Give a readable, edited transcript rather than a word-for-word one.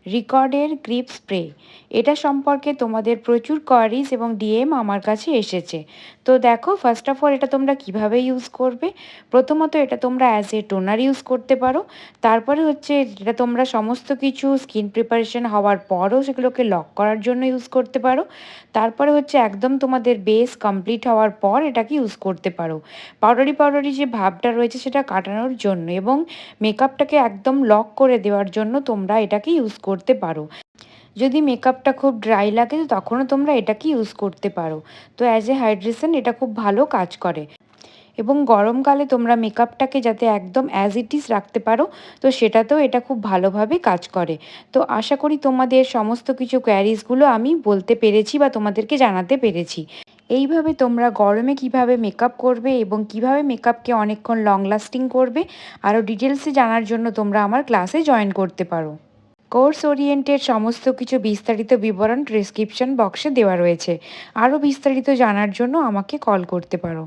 রিকর্ডের grip spray. এটা সম্পর্কে তোমাদের প্রচুর কোয়ারিজ এবং ডিএম আমার কাছে এসেছে। তো দেখো, ফার্স্ট অফ অল এটা তোমরা কিভাবে ইউজ করবে। প্রথমত এটা তোমরা অ্যাজ এ টোনার ইউজ করতে পারো। তারপরে হচ্ছে এটা তোমরা সমস্ত কিছু স্কিন প্রিপারেশন হওয়ার পরও সেগুলোকে লক করার জন্য ইউজ করতে পারো। তারপরে হচ্ছে একদম তোমাদের বেস কমপ্লিট হওয়ার পর এটাকে ইউজ করতে পারো পাউডারি যে ভাবটা রয়েছে সেটা কাটানোর জন্য, এবং মেকআপটাকে একদম লক করে দেওয়ার জন্য তোমরা এটাকে ইউজ করতে পারো। যদি মেকআপটা খুব ড্রাই লাগে তো তখনও তোমরা এটাকে ইউজ করতে পারো। তো অ্যাজ এ হাইড্রেশন এটা খুব ভালো কাজ করে, এবং গরমকালে তোমরা মেকআপটাকে যাতে একদম অ্যাজ ইট ইজ রাখতে পারো, তো সেটাতেও এটা খুব ভালোভাবে কাজ করে। তো আশা করি তোমাদের সমস্ত কিছু কোয়ারিজগুলো আমি বলতে পেরেছি বা তোমাদেরকে জানাতে পেরেছি। এইভাবে তোমরা গরমে কিভাবে মেকআপ করবে এবং কিভাবে মেকআপকে অনেকক্ষণ লং লাস্টিং করবে আরও ডিটেলসে জানার জন্য তোমরা আমার ক্লাসে জয়েন করতে পারো। কোর্স ওরিয়েন্টেড সমস্ত কিছু বিস্তারিত বিবরণ ডেসক্রিপশন বক্সে দেওয়া রয়েছে। আরও বিস্তারিত জানার জন্য আমাকে কল করতে পারো।